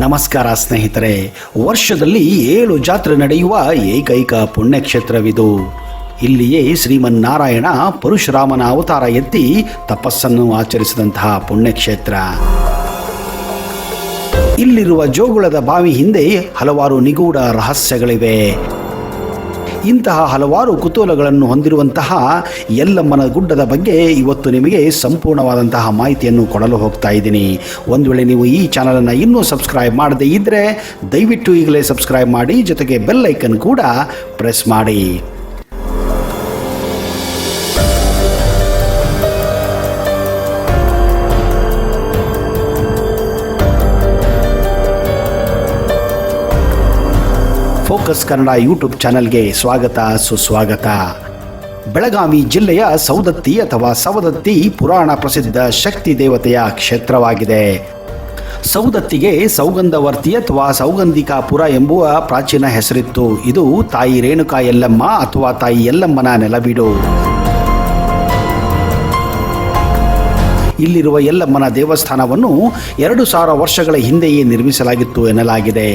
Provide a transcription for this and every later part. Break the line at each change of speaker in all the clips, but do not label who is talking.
ನಮಸ್ಕಾರ ಸ್ನೇಹಿತರೆ. ವರ್ಷದಲ್ಲಿ 7 ಜಾತ್ರೆ ನಡೆಯುವ ಏಕೈಕ ಪುಣ್ಯಕ್ಷೇತ್ರವಿದು. ಇಲ್ಲಿಯೇ ಶ್ರೀಮನ್ನಾರಾಯಣ ಪರಶುರಾಮನ ಅವತಾರ ಎತ್ತಿ ತಪಸ್ಸನ್ನು ಆಚರಿಸಿದಂತಹ ಪುಣ್ಯಕ್ಷೇತ್ರ. ಇಲ್ಲಿರುವ ಜೋಗುಳದ ಬಾವಿ ಹಿಂದೆ ಹಲವಾರು ನಿಗೂಢ ರಹಸ್ಯಗಳಿವೆ. ಇಂತಹ ಹಲವಾರು ಕುತೂಹಲಗಳನ್ನು ಹೊಂದಿರುವಂತಹ ಯಲ್ಲಮ್ಮನ ಗುಡ್ಡದ ಬಗ್ಗೆ ಇವತ್ತು ನಿಮಗೆ ಸಂಪೂರ್ಣವಾದಂತಹ ಮಾಹಿತಿಯನ್ನು ಕೊಡಲು ಹೋಗ್ತಾ ಇದ್ದೀನಿ. ಒಂದು ವೇಳೆ ನೀವು ಈ ಚಾನಲನ್ನು ಇನ್ನೂ ಸಬ್ಸ್ಕ್ರೈಬ್ ಮಾಡದೇ ಇದ್ದರೆ ದಯವಿಟ್ಟು ಈಗಲೇ ಸಬ್ಸ್ಕ್ರೈಬ್ ಮಾಡಿ, ಜೊತೆಗೆ ಬೆಲ್ ಐಕನ್ ಕೂಡ ಪ್ರೆಸ್ ಮಾಡಿ. ಫೋಕಸ್ ಕನ್ನಡ ಯೂಟ್ಯೂಬ್ ಚಾನಲ್ಗೆ ಸ್ವಾಗತ ಸುಸ್ವಾಗತ. ಬೆಳಗಾವಿ ಜಿಲ್ಲೆಯ ಸೌದತ್ತಿ ಅಥವಾ ಸವದತ್ತಿ ಪುರಾಣ ಪ್ರಸಿದ್ಧ ಶಕ್ತಿ ದೇವತೆಯ ಕ್ಷೇತ್ರವಾಗಿದೆ. ಸೌದತ್ತಿಗೆ ಸೌಗಂಧವರ್ತಿ ಅಥವಾ ಸೌಗಂಧಿಕಾಪುರ ಎಂಬುವ ಪ್ರಾಚೀನ ಹೆಸರಿತ್ತು. ಇದು ತಾಯಿ ರೇಣುಕಾ ಯಲ್ಲಮ್ಮ ಅಥವಾ ತಾಯಿ ಯಲ್ಲಮ್ಮನ ನೆಲವೀಡು. ಇಲ್ಲಿರುವ ಯಲ್ಲಮ್ಮನ ದೇವಸ್ಥಾನವನ್ನು 2000 ವರ್ಷಗಳ ಹಿಂದೆಯೇ ನಿರ್ಮಿಸಲಾಗಿತ್ತು ಎನ್ನಲಾಗಿದೆ.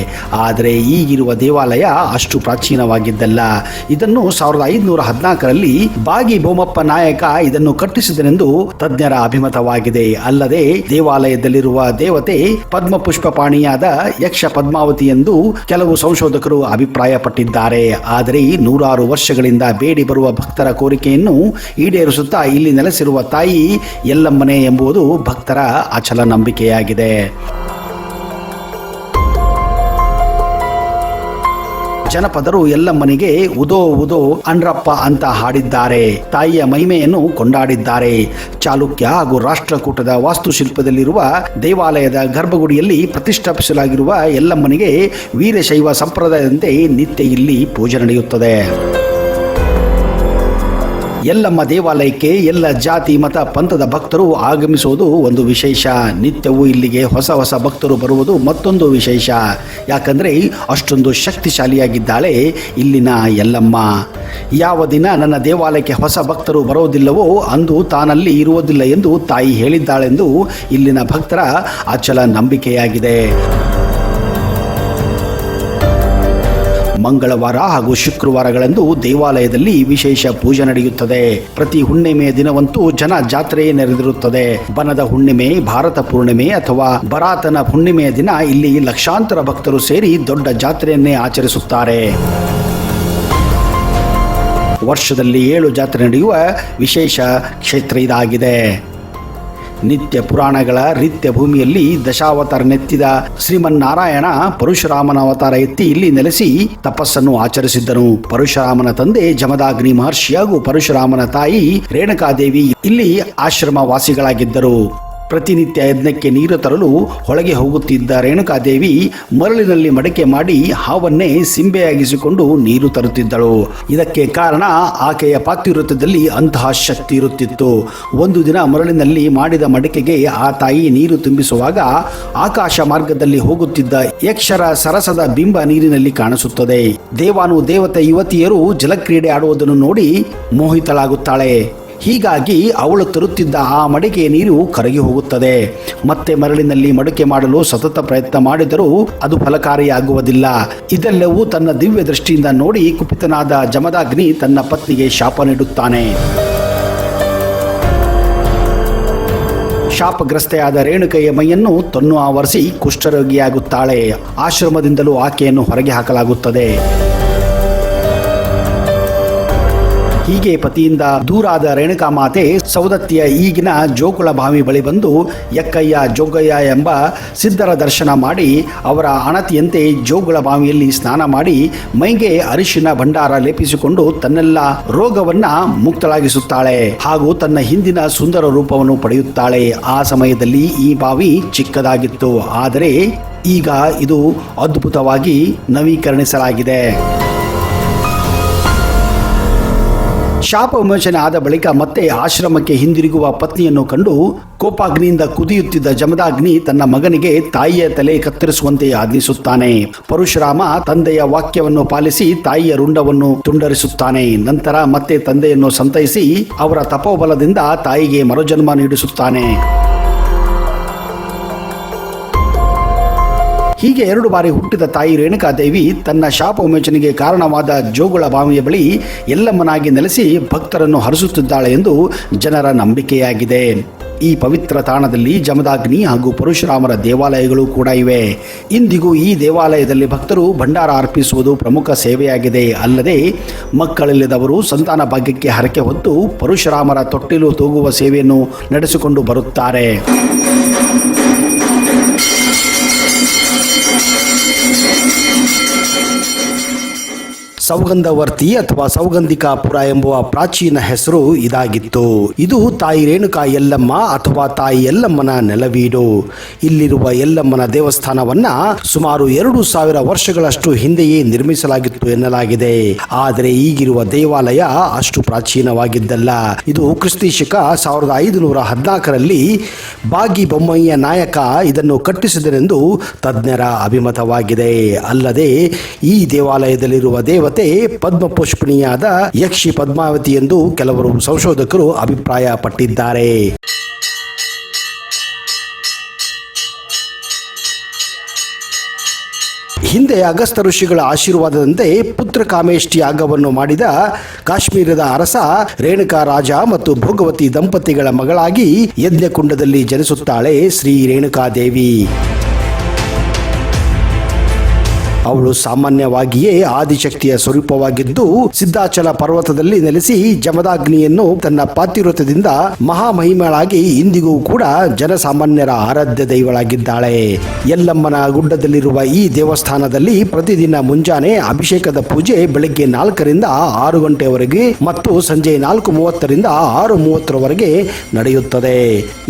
ಆದರೆ ಈಗಿರುವ ದೇವಾಲಯ ಅಷ್ಟು ಪ್ರಾಚೀನವಾಗಿದ್ದಲ್ಲ. ಇದನ್ನು 1514ರಲ್ಲಿ ಬಾಗಿ ಬೋಮಪ್ಪ ನಾಯಕ ಇದನ್ನು ಕಟ್ಟಿಸಿದನೆಂದು ತಜ್ಞರ ಅಭಿಮತವಾಗಿದೆ. ಅಲ್ಲದೆ ದೇವಾಲಯದಲ್ಲಿರುವ ದೇವತೆ ಪದ್ಮಪುಷ್ಪಪಾಣಿಯಾದ ಯಕ್ಷ ಪದ್ಮಾವತಿ ಎಂದು ಕೆಲವು ಸಂಶೋಧಕರು ಅಭಿಪ್ರಾಯಪಟ್ಟಿದ್ದಾರೆ. ಆದರೆ 100 ವರ್ಷಗಳಿಂದ ಬೇಡಿ ಬರುವ ಭಕ್ತರ ಕೋರಿಕೆಯನ್ನು ಈಡೇರಿಸುತ್ತಾ ಇಲ್ಲಿ ನೆಲೆಸಿರುವ ತಾಯಿ ಯಲ್ಲಮ್ಮನೇ ಎಂಬುದು ಭಕ್ತರ ಅಚಲ ನಂಬಿಕೆಯಾಗಿದೆ. ಜನಪದರು ಯಲ್ಲಮ್ಮನಿಗೆ ಉದೋ ಉದೋ ಅನ್ರಪ್ಪ ಅಂತ ಹಾಡಿದ್ದಾರೆ. ತಾಯಿಯ ಮಹಿಮೆಯನ್ನು ಕೊಂಡಾಡಿದ್ದಾರೆ. ಚಾಲುಕ್ಯ ಹಾಗೂ ರಾಷ್ಟ್ರಕೂಟದ ವಾಸ್ತುಶಿಲ್ಪದಲ್ಲಿರುವ ದೇವಾಲಯದ ಗರ್ಭಗುಡಿಯಲ್ಲಿ ಪ್ರತಿಷ್ಠಾಪಿಸಲಾಗಿರುವ ಯಲ್ಲಮ್ಮನಿಗೆ ವೀರಶೈವ ಸಂಪ್ರದಾಯದಂತೆ ನಿತ್ಯ ಇಲ್ಲಿ ಪೂಜೆ ನಡೆಯುತ್ತದೆ. ಯಲ್ಲಮ್ಮ ದೇವಾಲಯಕ್ಕೆ ಎಲ್ಲ ಜಾತಿ ಮತ ಪಂಥದ ಭಕ್ತರು ಆಗಮಿಸುವುದು ಒಂದು ವಿಶೇಷ. ನಿತ್ಯವೂ ಇಲ್ಲಿಗೆ ಹೊಸ ಹೊಸ ಭಕ್ತರು ಬರುವುದು ಮತ್ತೊಂದು ವಿಶೇಷ. ಯಾಕಂದರೆ ಅಷ್ಟೊಂದು ಶಕ್ತಿಶಾಲಿಯಾಗಿದ್ದಾಳೆ ಇಲ್ಲಿನ ಯಲ್ಲಮ್ಮ. ಯಾವ ದಿನ ನನ್ನ ದೇವಾಲಯಕ್ಕೆ ಹೊಸ ಭಕ್ತರು ಬರೋದಿಲ್ಲವೋ ಅಂದು ತಾನಲ್ಲಿ ಇರುವುದಿಲ್ಲ ಎಂದು ತಾಯಿ ಹೇಳಿದ್ದಾಳೆಂದು ಇಲ್ಲಿನ ಭಕ್ತರ ಅಚಲ ನಂಬಿಕೆಯಾಗಿದೆ. ಮಂಗಳವಾರ ಹಾಗೂ ಶುಕ್ರವಾರಗಳಂದು ದೇವಾಲಯದಲ್ಲಿ ವಿಶೇಷ ಪೂಜೆ ನಡೆಯುತ್ತದೆ. ಪ್ರತಿ ಹುಣ್ಣಿಮೆಯ ದಿನವಂತೂ ಜನ ಜಾತ್ರೆಯೇ ನೆರೆದಿರುತ್ತದೆ. ಬನದ ಹುಣ್ಣಿಮೆ, ಭಾರತ ಪೂರ್ಣಿಮೆ ಅಥವಾ ಭರಾತನ ಹುಣ್ಣಿಮೆಯ ದಿನ ಇಲ್ಲಿ ಲಕ್ಷಾಂತರ ಭಕ್ತರು ಸೇರಿ ದೊಡ್ಡ ಜಾತ್ರೆಯನ್ನೇ ಆಚರಿಸುತ್ತಾರೆ. ವರ್ಷದಲ್ಲಿ 7 ಜಾತ್ರೆ ನಡೆಯುವ ವಿಶೇಷ ಕ್ಷೇತ್ರ ಇದಾಗಿದೆ. ನಿತ್ಯ ಪುರಾಣಗಳ ರೀತ್ಯ ಭೂಮಿಯಲ್ಲಿ ದಶಾವತಾರನೆತ್ತಿದ ಶ್ರೀಮನ್ನಾರಾಯಣ ಪರಶುರಾಮನ ಅವತಾರ ಎತ್ತಿ ಇಲ್ಲಿ ನೆಲೆಸಿ ತಪಸ್ಸನ್ನು ಆಚರಿಸಿದ್ದನು. ಪರಶುರಾಮನ ತಂದೆ ಜಮದಾಗ್ನಿ ಮಹರ್ಷಿ ಹಾಗೂ ಪರಶುರಾಮನ ತಾಯಿ ರೇಣುಕಾದೇವಿ ಇಲ್ಲಿ ಆಶ್ರಮ ವಾಸಿಗಳಾಗಿದ್ದರು. ಪ್ರತಿನಿತ್ಯ ಯಜ್ಞಕ್ಕೆ ನೀರು ತರಲು ಹೊಳಗೆ ಹೋಗುತ್ತಿದ್ದ ರೇಣುಕಾದೇವಿ ಮರಳಿನಲ್ಲಿ ಮಡಕೆ ಮಾಡಿ ಹಾವನ್ನೇ ಸಿಂಬೆಯಾಗಿಸಿಕೊಂಡು ನೀರು ತರುತ್ತಿದ್ದಳು. ಇದಕ್ಕೆ ಕಾರಣ ಆಕೆಯ ಪಾತಿವ್ರತ್ಯದಲ್ಲಿ ಅಂತಹ ಶಕ್ತಿ ಇರುತ್ತಿತ್ತು. ಒಂದು ದಿನ ಮರಳಿನಲ್ಲಿ ಮಾಡಿದ ಮಡಕೆಗೆ ಆ ತಾಯಿ ನೀರು ತುಂಬಿಸುವಾಗ ಆಕಾಶ ಮಾರ್ಗದಲ್ಲಿ ಹೋಗುತ್ತಿದ್ದ ಯಕ್ಷರ ಸರಸದ ಬಿಂಬ ನೀರಿನಲ್ಲಿ ಕಾಣಿಸುತ್ತದೆ. ದೇವಾನು ದೇವತೆ ಯುವತಿಯರು ಜಲಕ್ರೀಡೆ ಆಡುವುದನ್ನು ನೋಡಿ ಮೋಹಿತಳಾಗುತ್ತಾಳೆ. ಹೀಗಾಗಿ ಅವಳು ತರುತ್ತಿದ್ದ ಆ ಮಡಿಕೆಯ ನೀರು ಕರಗಿ ಹೋಗುತ್ತದೆ. ಮತ್ತೆ ಮರಳಿನಲ್ಲಿ ಮಡಿಕೆ ಮಾಡಲು ಸತತ ಪ್ರಯತ್ನ ಮಾಡಿದರೂ ಅದು ಫಲಕಾರಿಯಾಗುವುದಿಲ್ಲ. ಇದೆಲ್ಲವೂ ತನ್ನ ದಿವ್ಯ ದೃಷ್ಟಿಯಿಂದ ನೋಡಿ ಕುಪಿತನಾದ ಜಮದಾಗ್ನಿ ತನ್ನ ಪತ್ನಿಗೆ ಶಾಪ ನೀಡುತ್ತಾನೆ. ಶಾಪಗ್ರಸ್ತೆಯಾದ ರೇಣುಕೆಯ ಮೈಯನ್ನು ತೊನ್ನು ಆವರಿಸಿ ಕುಷ್ಠರೋಗಿಯಾಗುತ್ತಾಳೆ. ಆಶ್ರಮದಿಂದಲೂ ಆಕೆಯನ್ನು ಹೊರಗೆ ಹಾಕಲಾಗುತ್ತದೆ. ಹೀಗೆ ಪತಿಯಿಂದ ದೂರಾದ ರೇಣುಕಾ ಮಾತೆ ಸೌದತ್ತಿಯ ಈಗಿನ ಜೋಗುಳ ಬಾವಿ ಬಳಿ ಬಂದು ಯಕ್ಕಯ್ಯ ಜೋಗಯ್ಯ ಎಂಬ ಸಿದ್ಧರ ದರ್ಶನ ಮಾಡಿ ಅವರ ಅಣತಿಯಂತೆ ಜೋಗುಳ ಬಾವಿಯಲ್ಲಿ ಸ್ನಾನ ಮಾಡಿ ಮೈಗೆ ಅರಿಶಿನ ಭಂಡಾರ ಲೇಪಿಸಿಕೊಂಡು ತನ್ನೆಲ್ಲ ರೋಗವನ್ನ ಮುಕ್ತಳಾಗಿಸುತ್ತಾಳೆ ಹಾಗೂ ತನ್ನ ಹಿಂದಿನ ಸುಂದರ ರೂಪವನ್ನು ಪಡೆಯುತ್ತಾಳೆ. ಆ ಸಮಯದಲ್ಲಿ ಈ ಬಾವಿ ಚಿಕ್ಕದಾಗಿತ್ತು, ಆದರೆ ಈಗ ಇದು ಅದ್ಭುತವಾಗಿ ನವೀಕರಣಿಸಲಾಗಿದೆ. ಶಾಪ ವಿಮೋಚನೆ ಆದ ಬಳಿಕ ಮತ್ತೆ ಆಶ್ರಮಕ್ಕೆ ಹಿಂದಿರುಗುವ ಪತ್ನಿಯನ್ನು ಕಂಡು ಕೋಪಾಗ್ನಿಯಿಂದ ಕುದಿಯುತ್ತಿದ್ದ ಜಮದಾಗ್ನಿ ತನ್ನ ಮಗನಿಗೆ ತಾಯಿಯ ತಲೆ ಕತ್ತರಿಸುವಂತೆ ಆಜ್ಞಿಸುತ್ತಾನೆ. ಪರಶುರಾಮ ತಂದೆಯ ವಾಕ್ಯವನ್ನು ಪಾಲಿಸಿ ತಾಯಿಯ ರುಂಡವನ್ನು ತುಂಡರಿಸುತ್ತಾನೆ. ನಂತರ ಮತ್ತೆ ತಂದೆಯನ್ನು ಸಂತೈಸಿ ಅವರ ತಪೋಬಲದಿಂದ ತಾಯಿಗೆ ಮರುಜನ್ಮ ನೀಡಿಸುತ್ತಾನೆ. ಹೀಗೆ 2 ಬಾರಿ ಹುಟ್ಟಿದ ತಾಯಿ ರೇಣುಕಾದೇವಿ ತನ್ನ ಶಾಪ ವಿಮೋಚನೆಗೆ ಕಾರಣವಾದ ಜೋಗುಳ ಬಾವಿಯ ಬಳಿ ಎಲ್ಲಮ್ಮನಾಗಿ ನೆಲೆಸಿ ಭಕ್ತರನ್ನು ಹರಿಸುತ್ತಿದ್ದಾಳೆ ಎಂದು ಜನರ ನಂಬಿಕೆಯಾಗಿದೆ. ಈ ಪವಿತ್ರ ತಾಣದಲ್ಲಿ ಜಮದಾಗ್ನಿ ಹಾಗೂ ಪರಶುರಾಮರ ದೇವಾಲಯಗಳು ಕೂಡ ಇವೆ. ಇಂದಿಗೂ ಈ ದೇವಾಲಯದಲ್ಲಿ ಭಕ್ತರು ಭಂಡಾರ ಅರ್ಪಿಸುವುದು ಪ್ರಮುಖ ಸೇವೆಯಾಗಿದೆ. ಅಲ್ಲದೆ ಮಕ್ಕಳಿಲ್ಲದವರು ಸಂತಾನ ಭಾಗ್ಯಕ್ಕೆ ಹರಕೆ ಹೊತ್ತು ಪರಶುರಾಮರ ತೊಟ್ಟಿಲು ತೂಗುವ ಸೇವೆಯನ್ನು ನಡೆಸಿಕೊಂಡು ಬರುತ್ತಾರೆ. ಸೌಗಂಧವರ್ತಿ ಅಥವಾ ಸೌಗಂಧಿಕಾಪುರ ಎಂಬುವ ಪ್ರಾಚೀನ ಹೆಸರು ಇದಾಗಿತ್ತು. ಇದು ತಾಯಿ ರೇಣುಕಾ ಯಲ್ಲಮ್ಮ ಅಥವಾ ತಾಯಿ ಯಲ್ಲಮ್ಮನ ನೆಲವೀಡು. ಇಲ್ಲಿರುವ ಯಲ್ಲಮ್ಮನ ದೇವಸ್ಥಾನವನ್ನ ಸುಮಾರು 2000 ವರ್ಷಗಳಷ್ಟು ಹಿಂದೆಯೇ ನಿರ್ಮಿಸಲಾಗಿತ್ತು ಎನ್ನಲಾಗಿದೆ. ಆದರೆ ಈಗಿರುವ ದೇವಾಲಯ ಅಷ್ಟು ಪ್ರಾಚೀನವಾಗಿದ್ದಲ್ಲ. ಇದು ಕ್ರಿಸ್ತಿಶಕ 1514ರಲ್ಲಿ ಬಾಗಿ ಬೊಮ್ಮಯ್ಯ ನಾಯಕ ಇದನ್ನು ಕಟ್ಟಿಸಿದನೆಂದು ತಜ್ಞರ ಅಭಿಮತವಾಗಿದೆ. ಅಲ್ಲದೆ ಈ ದೇವಾಲಯದಲ್ಲಿರುವ ದೇವತೆ ಪದ್ಮಪುಷ್ಪಿಣಿಯಾದ ಯಕ್ಷಿ ಪದ್ಮಾವತಿ ಎಂದು ಕೆಲವರು ಸಂಶೋಧಕರು ಅಭಿಪ್ರಾಯ ಪಟ್ಟಿದ್ದಾರೆ. ಹಿಂದೆ ಅಗಸ್ತ್ಯ ಋಷಿಗಳ ಆಶೀರ್ವಾದದಂತೆ ಪುತ್ರಕಾಮೇಷ್ಟಿ ಯಾಗವನ್ನು ಮಾಡಿದ ಕಾಶ್ಮೀರದ ಅರಸ ರೇಣುಕಾ ರಾಜ ಮತ್ತು ಭೋಗವತಿ ದಂಪತಿಗಳ ಮಗಳಾಗಿ ಯಜ್ಞಕುಂಡದಲ್ಲಿ ಜನಿಸುತ್ತಾಳೆ ಶ್ರೀ ರೇಣುಕಾದೇವಿ. ಅವಳು ಸಾಮಾನ್ಯವಾಗಿಯೇ ಆದಿಶಕ್ತಿಯ ಸ್ವರೂಪವಾಗಿದ್ದು ಸಿದ್ಧಾಚಲ ಪರ್ವತದಲ್ಲಿ ನೆಲೆಸಿ ಜಮದಾಗ್ನಿಯನ್ನು ತನ್ನ ಪಾತಿವ್ರತ್ಯದಿಂದ ಮಹಾಮಹಿಮಳಾಗಿ ಇಂದಿಗೂ ಕೂಡ ಜನಸಾಮಾನ್ಯರ ಆರಾಧ್ಯ ದೈವಳಾಗಿದ್ದಾಳೆ. ಯಲ್ಲಮ್ಮನ ಗುಡ್ಡದಲ್ಲಿರುವ ಈ ದೇವಸ್ಥಾನದಲ್ಲಿ ಪ್ರತಿದಿನ ಮುಂಜಾನೆ ಅಭಿಷೇಕದ ಪೂಜೆ ಬೆಳಗ್ಗೆ 4ರಿಂದ 6 ಗಂಟೆವರೆಗೆ ಮತ್ತು ಸಂಜೆ 4:30ರಿಂದ 6:30ರವರೆಗೆ ನಡೆಯುತ್ತದೆ.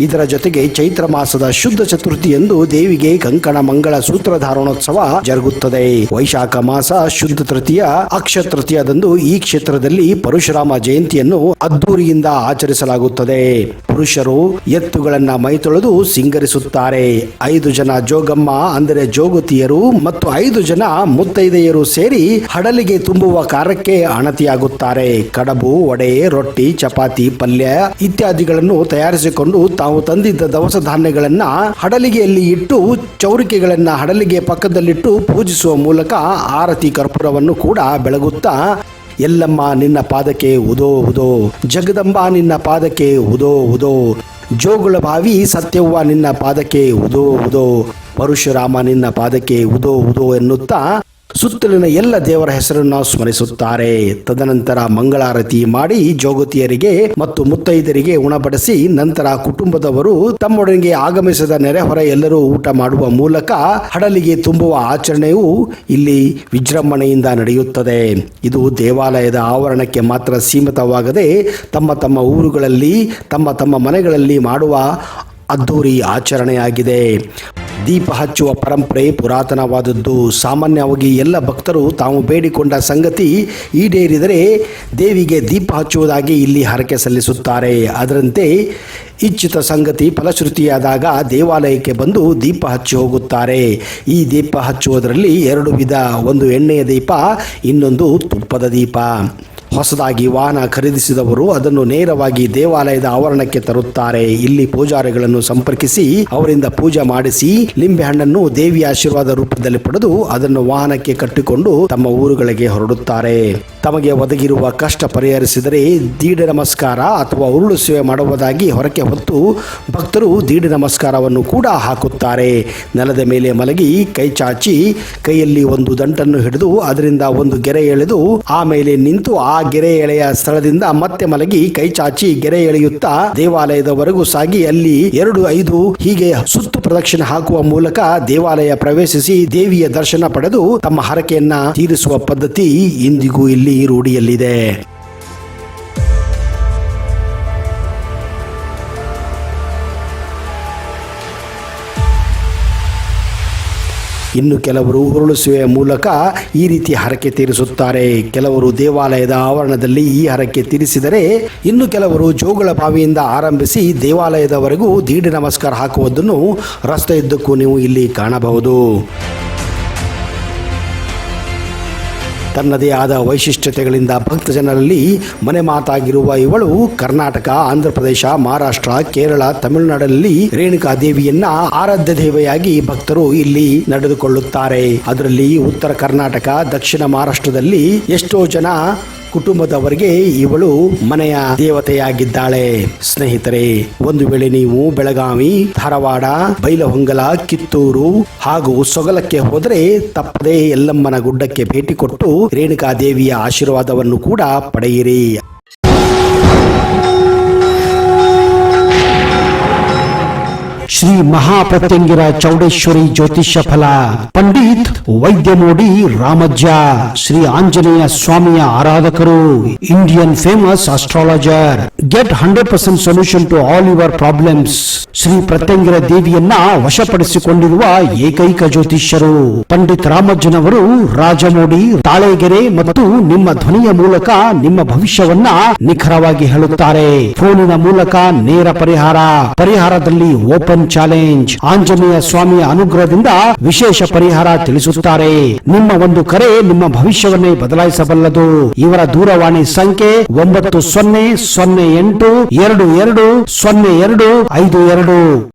ಇದರ ಜೊತೆಗೆ ಚೈತ್ರ ಮಾಸದ ಶುದ್ಧ ಚತುರ್ಥಿಯಂದು ದೇವಿಗೆ ಕಂಕಣ ಮಂಗಳ ಸೂತ್ರಧಾರಣೋತ್ಸವ ಜರುಗುತ್ತದೆ. ವೈಶಾಖ ಮಾಸ ಶುದ್ಧ ತೃತೀಯ ಅಕ್ಷಯ ತೃತೀಯದಂದು ಈ ಕ್ಷೇತ್ರದಲ್ಲಿ ಪರಶುರಾಮ ಜಯಂತಿಯನ್ನು ಅದ್ದೂರಿಯಿಂದ ಆಚರಿಸಲಾಗುತ್ತದೆ. ಪುರುಷರು ಎತ್ತುಗಳನ್ನ ಮೈತೊಳೆದು ಸಿಂಗರಿಸುತ್ತಾರೆ. 5 ಜನ ಜೋಗಮ್ಮ ಅಂದರೆ ಜೋಗತಿಯರು ಮತ್ತು 5 ಜನ ಮುತ್ತೈದೆಯರು ಸೇರಿ ಹಡಲಿಗೆ ತುಂಬುವ ಕಾರ್ಯಕ್ಕೆ ಅಣತಿಯಾಗುತ್ತಾರೆ. ಕಡಬು, ವಡೆ, ರೊಟ್ಟಿ, ಚಪಾತಿ, ಪಲ್ಯ ಇತ್ಯಾದಿಗಳನ್ನು ತಯಾರಿಸಿಕೊಂಡು ತಾವು ತಂದಿದ್ದ ದವಸ ಧಾನ್ಯಗಳನ್ನ ಹಡಲಿಗೆಯಲ್ಲಿ ಇಟ್ಟು ಚೌರಿಕೆಗಳನ್ನ ಹಡಲಿಗೆ ಪಕ್ಕದಲ್ಲಿಟ್ಟು ಪೂಜಿಸುವ ಮೂಲಕ ಆರತಿ ಕರ್ಪೂರವನ್ನು ಕೂಡ ಬೆಳಗುತ್ತಾ ಯಲ್ಲಮ್ಮ ನಿನ್ನ ಪಾದಕ್ಕೆ ಉದೋ ಉದೋ, ಜಗದಂಬ ನಿನ್ನ ಪಾದಕ್ಕೆ ಉದೋ ಉದೋ, ಜೋಗುಳ ಬಾವಿ ಸತ್ಯವ್ವ ನಿನ್ನ ಪಾದಕ್ಕೆ ಉದೋ ಉದೋ, ಪರಶುರಾಮ ನಿನ್ನ ಪಾದಕ್ಕೆ ಉದೋ ಉದೋ ಎನ್ನುತ್ತಾ ಸುತ್ತಲಿನ ಎಲ್ಲ ದೇವರ ಹೆಸರನ್ನು ಸ್ಮರಿಸುತ್ತಾರೆ. ತದನಂತರ ಮಂಗಳಾರತಿ ಮಾಡಿ ಜೋಗತಿಯರಿಗೆ ಮತ್ತು ಮುತ್ತೈದರಿಗೆ ಉಣಬಡಿಸಿ ನಂತರ ಕುಟುಂಬದವರು ತಮ್ಮೊಡನೆಗೆ ಆಗಮಿಸಿದ ನೆರೆಹೊರೆ ಎಲ್ಲರೂ ಊಟ ಮಾಡುವ ಮೂಲಕ ಹಡಲಿಗೆ ತುಂಬುವ ಆಚರಣೆಯು ಇಲ್ಲಿ ವಿಜೃಂಭಣೆಯಿಂದ ನಡೆಯುತ್ತದೆ. ಇದು ದೇವಾಲಯದ ಆವರಣಕ್ಕೆ ಮಾತ್ರ ಸೀಮಿತವಾಗದೆ ತಮ್ಮ ತಮ್ಮ ಊರುಗಳಲ್ಲಿ ತಮ್ಮ ತಮ್ಮ ಮನೆಗಳಲ್ಲಿ ಮಾಡುವ ಅದ್ದೂರಿ ಆಚರಣೆಯಾಗಿದೆ. ದೀಪ ಹಚ್ಚುವ ಪರಂಪರೆ ಪುರಾತನವಾದದ್ದು. ಸಾಮಾನ್ಯವಾಗಿ ಎಲ್ಲ ಭಕ್ತರು ತಾವು ಬೇಡಿಕೊಂಡ ಸಂಗತಿ ಈಡೇರಿದರೆ ದೇವಿಗೆ ದೀಪ ಹಚ್ಚುವುದಾಗಿ ಇಲ್ಲಿ ಹರಕೆ ಸಲ್ಲಿಸುತ್ತಾರೆ. ಅದರಂತೆ ಇಚ್ಛಿತ ಸಂಗತಿ ಫಲಶ್ರುತಿಯಾದಾಗ ದೇವಾಲಯಕ್ಕೆ ಬಂದು ದೀಪ ಹಚ್ಚಿ ಹೋಗುತ್ತಾರೆ. ಈ ದೀಪ ಹಚ್ಚುವುದರಲ್ಲಿ 2 ವಿಧ, ಒಂದು ಎಣ್ಣೆಯ ದೀಪ, ಇನ್ನೊಂದು ತುಪ್ಪದ ದೀಪ. ಹೊಸದಾಗಿ ವಾಹನ ಖರೀದಿಸಿದವರು ಅದನ್ನು ನೇರವಾಗಿ ದೇವಾಲಯದ ಆವರಣಕ್ಕೆ ತರುತ್ತಾರೆ. ಇಲ್ಲಿ ಪೂಜಾರಿಗಳನ್ನು ಸಂಪರ್ಕಿಸಿ ಅವರಿಂದ ಪೂಜೆ ಮಾಡಿಸಿ ಲಿಂಬೆಹಣ್ಣನ್ನು ದೇವಿಯ ಆಶೀರ್ವಾದ ರೂಪದಲ್ಲಿ ಪಡೆದು ಅದನ್ನು ವಾಹನಕ್ಕೆ ಕಟ್ಟಿಕೊಂಡು ತಮ್ಮ ಊರುಗಳಿಗೆ ಹೊರಡುತ್ತಾರೆ. ತಮಗೆ ಒದಗಿರುವ ಕಷ್ಟ ಪರಿಹರಿಸಿದರೆ ದೀಢ ನಮಸ್ಕಾರ ಅಥವಾ ಉರುಳು ಸೇವೆ ಮಾಡುವುದಾಗಿ ಹೊರಕೆ ಹೊತ್ತು ಭಕ್ತರು ದೀಢ ನಮಸ್ಕಾರವನ್ನು ಕೂಡ ಹಾಕುತ್ತಾರೆ. ನೆಲದ ಮೇಲೆ ಮಲಗಿ ಕೈ ಚಾಚಿ ಕೈಯಲ್ಲಿ ಒಂದು ದಂಟನ್ನು ಹಿಡಿದು ಅದರಿಂದ ಒಂದು ಗೆರೆ ಎಳೆದು ಆಮೇಲೆ ನಿಂತು ಆ ಗೆರೆ ಎಳೆಯ ಸ್ಥಳದಿಂದ ಮತ್ತೆ ಮಲಗಿ ಕೈ ಚಾಚಿ ಗೆರೆ ಎಳೆಯುತ್ತಾ ದೇವಾಲಯದವರೆಗೂ ಸಾಗಿ ಅಲ್ಲಿ 2, 5 ಹೀಗೆ ಸುತ್ತು ಪ್ರದಕ್ಷಿಣೆ ಹಾಕುವ ಮೂಲಕ ದೇವಾಲಯ ಪ್ರವೇಶಿಸಿ ದೇವಿಯ ದರ್ಶನ ಪಡೆದು ತಮ್ಮ ಹರಕೆಯನ್ನ ತೀರಿಸುವ ಪದ್ಧತಿ ಇಂದಿಗೂ ಇಲ್ಲಿ ರೂಢಿಯಲ್ಲಿದೆ. ಇನ್ನು ಕೆಲವರು ಉರುಳಿಸುವ ಮೂಲಕ ಈ ರೀತಿ ಹರಕೆ ತೀರಿಸುತ್ತಾರೆ. ಕೆಲವರು ದೇವಾಲಯದ ಆವರಣದಲ್ಲಿ ಈ ಹರಕೆ ತೀರಿಸಿದರೆ ಇನ್ನು ಕೆಲವರು ಜೋಗುಳ ಬಾವಿಯಿಂದ ಆರಂಭಿಸಿ ದೇವಾಲಯದವರೆಗೂ ದೀಢ ನಮಸ್ಕಾರ ಹಾಕುವುದನ್ನು ರಸ್ತೆಯುದ್ದಕ್ಕೂ ನೀವು ಇಲ್ಲಿ ಕಾಣಬಹುದು. ತನ್ನದೇ ಆದ ವೈಶಿಷ್ಟ್ಯತೆಗಳಿಂದ ಭಕ್ತ ಜನರಲ್ಲಿ ಮನೆ ಮಾತಾಗಿರುವ ಇವಳು ಕರ್ನಾಟಕ, ಆಂಧ್ರಪ್ರದೇಶ, ಮಹಾರಾಷ್ಟ್ರ, ಕೇರಳ, ತಮಿಳುನಾಡಿನಲ್ಲಿ ರೇಣುಕಾ ದೇವಿಯನ್ನ ಆರಾಧ್ಯ ದೇವಿಯಾಗಿ ಭಕ್ತರು ಇಲ್ಲಿ ನಡೆದುಕೊಳ್ಳುತ್ತಾರೆ. ಅದರಲ್ಲಿ ಉತ್ತರ ಕರ್ನಾಟಕ, ದಕ್ಷಿಣ ಮಹಾರಾಷ್ಟ್ರದಲ್ಲಿ ಎಷ್ಟೋ ಜನ ಕುಟುಂಬದವರಿಗೆ ಇವಳು ಮನೆಯ ದೇವತೆಯಾಗಿದ್ದಾಳೆ. ಸ್ನೇಹಿತರೆ, ಒಂದು ವೇಳೆ ನೀವು ಬೆಳಗಾವಿ, ಧಾರವಾಡ, ಬೈಲಹೊಂಗಲ, ಕಿತ್ತೂರು ಹಾಗೂ ಸೊಗಲಕ್ಕೆ ಹೋದರೆ ತಪ್ಪದೇ ಯಲ್ಲಮ್ಮನ ಗುಡ್ಡಕ್ಕೆ ಭೇಟಿ ಕೊಟ್ಟು ರೇಣುಕಾ ದೇವಿಯ ಆಶೀರ್ವಾದವನ್ನು ಕೂಡ ಪಡೆಯಿರಿ. ಶ್ರೀ ಮಹಾಪ್ರತ್ಯಂಗಿರ ಚೌಡೇಶ್ವರಿ ಜ್ಯೋತಿಷ್ಯ ಫಲ ಪಂಡಿತ್ ವೈದ್ಯಮೋಡಿ ರಾಮಜ್ಜ ಶ್ರೀ ಆಂಜನೇಯ ಸ್ವಾಮಿಯ ಆರಾಧಕರು, Indian famous astrologer. Get 100% solution to all your problems. Shri Pratyangira ದೇವಿಯನ್ನ ವಶಪಡಿಸಿಕೊಂಡಿರುವ ಏಕೈಕ ಜ್ಯೋತಿಷ್ಯರು ಪಂಡಿತ್ ರಾಮಜ್ಜನವರು ರಾಜಮೋಡಿ, ತಾಳೆಗೆರೆ ಮತ್ತು ನಿಮ್ಮ ಧ್ವನಿಯ ಮೂಲಕ ನಿಮ್ಮ ಭವಿಷ್ಯವನ್ನ ನಿಖರವಾಗಿ ಹೇಳುತ್ತಾರೆ. ಫೋನಿನ ಮೂಲಕ ನೇರ ಪರಿಹಾರದಲ್ಲಿ ಓಪನ್ ಚಾಲೆಂಜ್. ಆಂಜನೇಯ ಸ್ವಾಮಿಯ ಅನುಗ್ರಹದಿಂದ ವಿಶೇಷ ಪರಿಹಾರ ತಿಳಿಸುತ್ತಾರೆ. ನಿಮ್ಮ ಒಂದು ಕರೆ ನಿಮ್ಮ ಭವಿಷ್ಯವನ್ನೇ ಬದಲಾಯಿಸಬಲ್ಲದು. ಇವರ ದೂರವಾಣಿ ಸಂಖ್ಯೆ 9008220252.